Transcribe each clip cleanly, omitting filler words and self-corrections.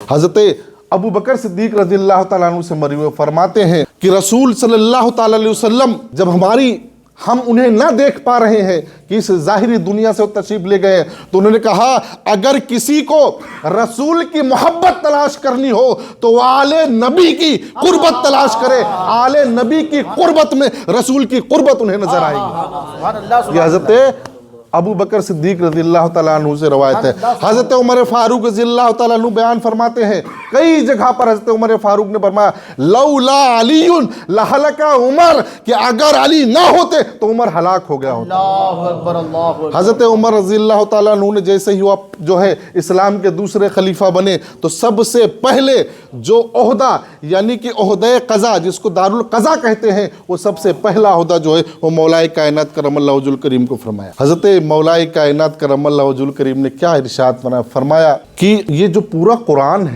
حضرت ابو بکر صدیق رضی اللہ تعالیٰ عنہ سے مروی ہوئے فرماتے ہیں کہ رسول صلی اللہ تعالیٰ علیہ وسلم جب ہم انہیں نہ دیکھ پا رہے ہیں کہ اس ظاہری دنیا سے وہ تشریف لے گئے تو انہوں نے کہا اگر کسی کو رسول کی محبت تلاش کرنی ہو تو وہ آل نبی کی قربت تلاش کرے، آل نبی کی قربت میں رسول کی قربت انہیں نظر آئے گی۔ یہ حضرت ابو بکر صدیق رضی اللہ تعالیٰ عنہ سے روایت ہے۔ حضرت عمر فاروق رضی اللہ تعالیٰ عنہ بیان فرماتے ہیں، کئی جگہ پر حضرت عمر فاروق نے فرمایا لولا علی لہلک عمر، کہ اگر علی نہ ہوتے تو عمر ہلاک ہو گیا ہوتا۔ اللہ اکبر اللہ اکبر۔ حضرت عمر رضی اللہ تعالیٰ عنہ نے جیسے ہی وہ جو ہے اسلام کے دوسرے خلیفہ بنے تو سب سے پہلے جو عہدہ یعنی کہ عہدہ قضا جس کو دارالقضا کہتے ہیں، وہ سب سے پہلا عہدہ جو ہے وہ مولا کائنات کرم اللہ وجہ الکریم کو فرمایا۔ حضرت مولا کائنات کرم اللہ وجہ الکریم نے کیا ارشاد فرمایا کہ یہ جو پورا قرآن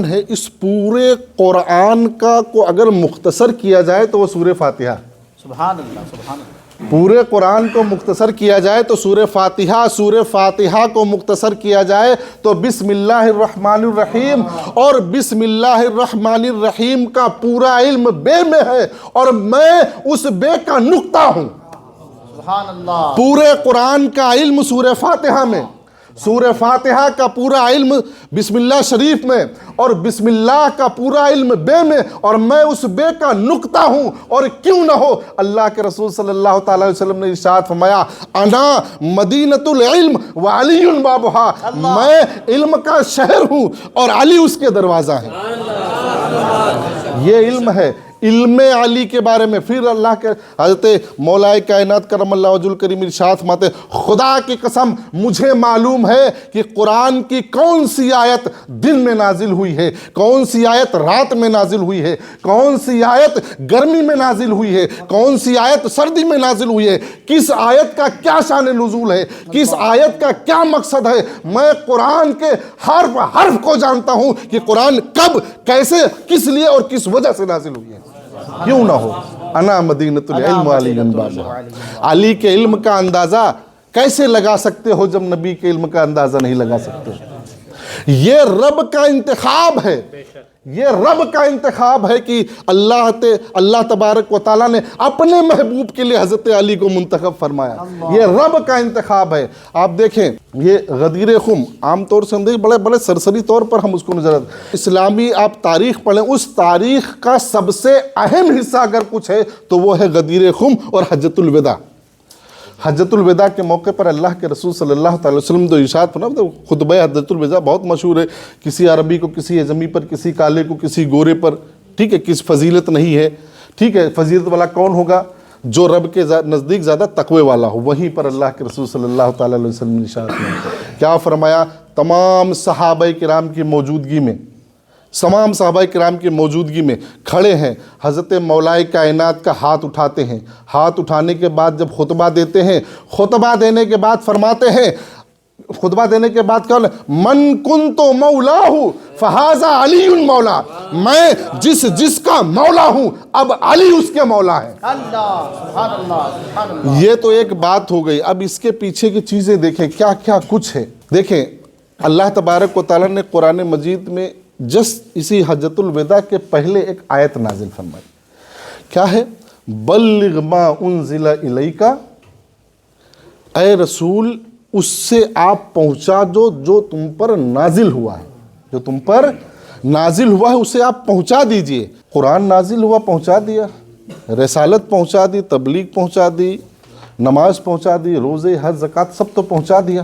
ہے، اس پورے قرآن کا کو اگر مختصر کیا جائے تو وہ سورہ فاتحہ، سبحان اللہ سبحان اللہ، پورے قرآن کو مختصر کیا جائے تو سورہ فاتحہ کو مختصر کیا جائے تو بسم اللہ الرحمن الرحیم، اور بسم اللہ الرحمن الرحیم کا پورا علم بے میں ہے اور میں اس بے کا نقطہ ہوں۔ سبحان اللہ۔ پورے قرآن کا علم سورہ فاتحہ میں، سورہ فاتحہ کا پورا علم بسم اللہ شریف میں، اور بسم اللہ کا پورا علم بے میں، اور میں اس بے کا نقطہ ہوں۔ اور کیوں نہ ہو، اللہ کے رسول صلی اللہ تعالیٰ علیہ وسلم نے ارشاد فرمایا انا مدینۃ العلم وعلی بابہا، میں علم کا شہر ہوں اور علی اس کے دروازہ ہیں۔ یہ علم ہے، علم علی کے بارے میں۔ پھر اللہ کے حضرت مولا کائنات کرم اللہ وجہ الکریم ارشاد فرماتے خدا کی قسم مجھے معلوم ہے کہ قرآن کی کون سی آیت دن میں نازل ہوئی ہے، کون سی آیت رات میں نازل ہوئی ہے، کون سی آیت گرمی میں نازل ہوئی ہے، کون سی آیت سردی میں نازل ہوئی ہے، کس آیت کا کیا شان نزول ہے، کس آیت کا کیا مقصد ہے۔ میں قرآن کے حرف کو جانتا ہوں کہ قرآن کب، کیسے، کس لیے اور کس وجہ سے نازل ہوئی ہے۔ کیوں نہ ہو، انا مدینۃ العلم وعلی بابہا۔ علی کے علم کا اندازہ کیسے لگا سکتے ہو جب نبی کے علم کا اندازہ نہیں لگا سکتے؟ یہ رب کا انتخاب ہے، یہ رب کا انتخاب ہے کہ اللہ تبارک و تعالیٰ نے اپنے محبوب کے لیے حضرت علی کو منتخب فرمایا۔ یہ رب کا انتخاب ہے۔ آپ دیکھیں یہ غدیر خم عام طور سے بڑے سرسری طور پر ہم اس کو نظر آتے ہیں۔ اسلامی آپ تاریخ پڑھیں، اس تاریخ کا سب سے اہم حصہ اگر کچھ ہے تو وہ ہے غدیر خم اور حجۃ الوداع۔ حجۃ الوداع کے موقع پر اللہ کے رسول صلی اللہ تعالی وسلم تو ارشاد فرمایا، خطبہ حجۃ الوداع بہت مشہور ہے، کسی عربی کو کسی اعجمی پر، کسی کالے کو کسی گورے پر، ٹھیک ہے، کس فضیلت نہیں ہے، ٹھیک ہے، فضیلت والا کون ہوگا؟ جو رب کے نزدیک زیادہ تقوی والا ہو۔ وہیں پر اللہ کے رسول صلی اللہ تعالی علیہ وسلم نے ارشاد فرمایا، کیا فرمایا؟ تمام صحابہ کرام کی موجودگی میں، تمام صحابہ کرام کی موجودگی میں کھڑے ہیں، حضرت مولا کائنات کا ہاتھ اٹھاتے ہیں، ہاتھ اٹھانے کے بعد جب خطبہ دیتے ہیں، خطبہ دینے کے بعد فرماتے ہیں، خطبہ دینے کے بعد کیا من کنت مولاہ فہذا علی مولا، میں جس کا مولا ہوں اب علی اس کے مولا ہے۔ اللہ سبحان اللہ سبحان اللہ۔ یہ تو ایک بات ہو گئی، اب اس کے پیچھے کی چیزیں دیکھیں کیا کیا کچھ ہے۔ دیکھیں اللہ تبارک و تعالیٰ نے قرآن مجید میں اسی حجۃ الوداع کے پہلے ایک آیت نازل فرمائی، کیا ہے؟ بلغ ما انزل الیک، اے رسول اس سے آپ پہنچا جو تم پر نازل ہوا ہے، جو تم پر نازل ہوا ہے اسے آپ پہنچا دیجئے۔ قرآن نازل ہوا، پہنچا دیا، رسالت پہنچا دی، تبلیغ پہنچا دی، نماز پہنچا دی، روزے حج زکوٰۃ سب تو پہنچا دیا،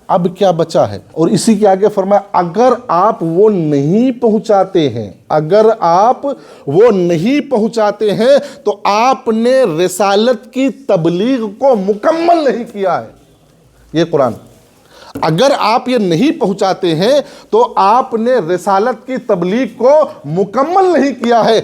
اب کیا بچا ہے؟ اور اسی کے آگے فرمایا اگر آپ وہ نہیں پہنچاتے ہیں، اگر آپ وہ نہیں پہنچاتے ہیں تو آپ نے رسالت کی تبلیغ کو مکمل نہیں کیا ہے۔ یہ قرآن، اگر آپ یہ نہیں پہنچاتے ہیں تو آپ نے رسالت کی تبلیغ کو مکمل نہیں کیا ہے۔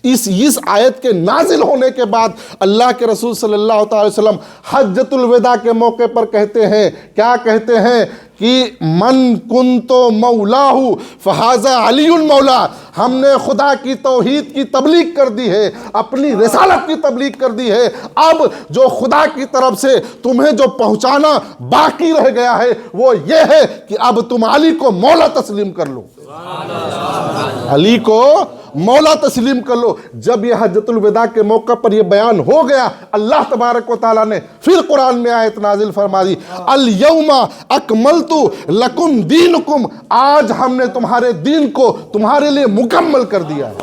اس آیت کے نازل ہونے کے بعد اللہ کے رسول صلی اللہ تعالی وسلم حجۃ الوداع کے موقع پر کہتے ہیں، کیا کہتے ہیں کہ من کنتو مولاہو فہذا علی المولا، ہم نے خدا کی توحید کی تبلیغ کر دی ہے، اپنی رسالت کی تبلیغ کر دی ہے، اب جو خدا کی طرف سے تمہیں جو پہنچانا باقی رہ گیا ہے وہ یہ ہے کہ اب تم علی کو مولا تسلیم کر لو، علی کو مولا تسلیم کر لو۔ جب یہ حجۃ الوداع کے موقع پر یہ بیان ہو گیا، اللہ تبارک و تعالیٰ نے پھر قرآن میں آیت نازل فرما دی، الیوم اکملت لکم دینکم، آج ہم نے تمہارے دین کو تمہارے لیے مکمل کر دیا ہے۔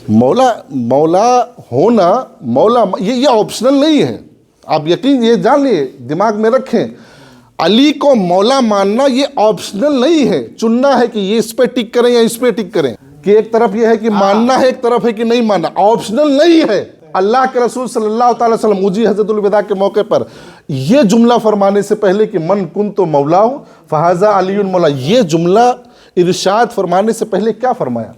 مولا ہونا، مولا یہ آپشنل نہیں ہے، آپ یقین یہ جانیے، دماغ میں رکھیں، علی کو مولا ماننا یہ آپشنل نہیں ہے، چننا ہے کہ یہ اس پہ ٹک کریں یا اس پہ ٹک کریں، کہ ایک طرف یہ ہے کہ ماننا ہے، ایک طرف ہے کہ نہیں ماننا، آپشنل نہیں ہے۔ اللہ کے رسول صلی اللہ تعالی وسلم مجھے حجۃ الوداع کے موقع پر یہ جملہ فرمانے سے پہلے کہ من کنتو مولاہ فہذا علی المولا، یہ جملہ ارشاد فرمانے سے پہلے کیا فرمایا؟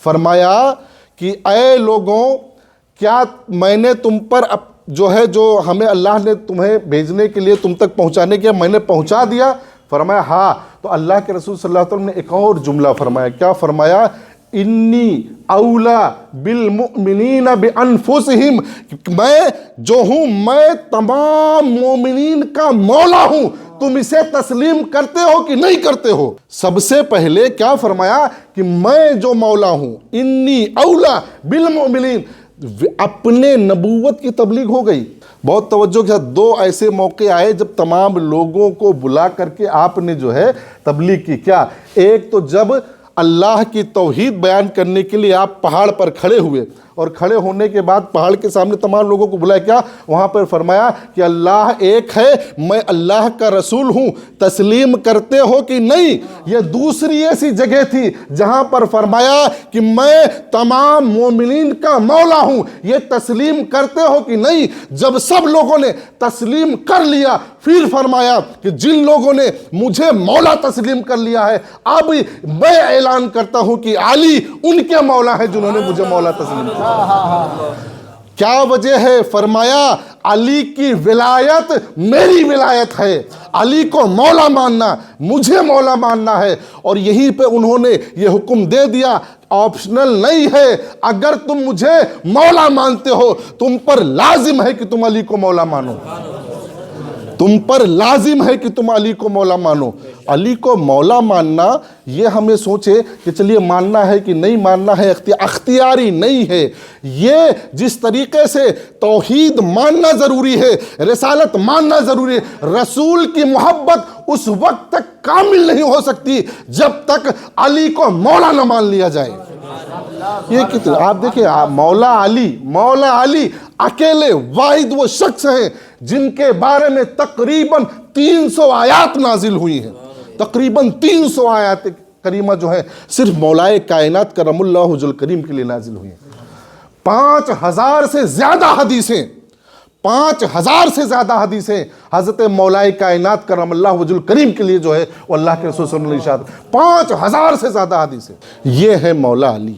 فرمایا کہ اے لوگوں، کیا میں نے تم پر جو ہے، جو ہمیں اللہ نے تمہیں بھیجنے کے لیے تم تک پہنچانے کے میں نے پہنچا دیا؟ فرمایا ہاں۔ تو اللہ کے رسول صلی اللہ علیہ وسلم نے ایک اور جملہ فرمایا، کیا فرمایا؟ انی اولا بالمؤمنین بانفسہم، میں جو ہوں، میں تمام مومنین کا مولا ہوں، تم اسے تسلیم کرتے ہو کہ نہیں کرتے ہو؟ سب سے پہلے کیا فرمایا کہ میں جو مولا ہوں، انی اولا بالمؤمنین، اپنے نبوت کی تبلیغ ہو گئی۔ بہت توجہ کے ساتھ دو ایسے موقع آئے جب تمام لوگوں کو بلا کر کے آپ نے جو ہے تبلیغ کی۔ کیا؟ ایک تو جب اللہ کی توحید بیان کرنے کے لیے آپ پہاڑ پر کھڑے ہوئے، اور کھڑے ہونے کے بعد پہاڑ کے سامنے تمام لوگوں کو بلایا، کیا وہاں پر فرمایا کہ اللہ ایک ہے، میں اللہ کا رسول ہوں، تسلیم کرتے ہو کہ نہیں؟ یہ دوسری ایسی جگہ تھی جہاں پر فرمایا کہ میں تمام مومنین کا مولا ہوں، یہ تسلیم کرتے ہو کہ نہیں؟ جب سب لوگوں نے تسلیم کر لیا، پھر فرمایا کہ جن لوگوں نے مجھے مولا تسلیم کر لیا ہے، اب میں اعلان کرتا ہوں کہ علی ان کے مولا ہے جنہوں نے مجھے مولا تسلیم کیا۔ کیا وجہ ہے؟ فرمایا علی کی ولایت میری ولایت ہے، علی کو مولا ماننا مجھے مولا ماننا ہے، اور یہیں پہ انہوں نے یہ حکم دے دیا، آپشنل نہیں ہے، اگر تم مجھے مولا مانتے ہو تم پر لازم ہے کہ تم علی کو مولا مانو، تم پر لازم ہے کہ تم علی کو مولا مانو۔ علی کو مولا ماننا یہ ہمیں سوچے کہ چلیے ماننا ہے کہ نہیں ماننا ہے، اختیاری نہیں ہے۔ یہ جس طریقے سے توحید ماننا ضروری ہے، رسالت ماننا ضروری ہے، رسول کی محبت اس وقت تک کامل نہیں ہو سکتی جب تک علی کو مولا نہ مان لیا جائے۔ یہ کتنا آپ دیکھیں، مولا علی اکیلے واحد وہ شخص ہیں جن کے بارے میں تقریباً 300 آیات نازل ہوئی ہیں، تقریباً 300 آیات کریمہ جو ہے صرف مولائے کائنات کرم اللہ وجہ الکریم کے لیے نازل ہوئی ہیں۔ 5000 سے زیادہ حدیثیں، 5000 سے زیادہ حدیثیں حضرت مولائے کائنات کرم اللہ وجہ الکریم کے لیے جو ہے وہ اللہ کے رسول صلی اللہ علیہ وسلم نے ارشاد، 5000 سے زیادہ حدیثیں۔ یہ ہے مولا علی۔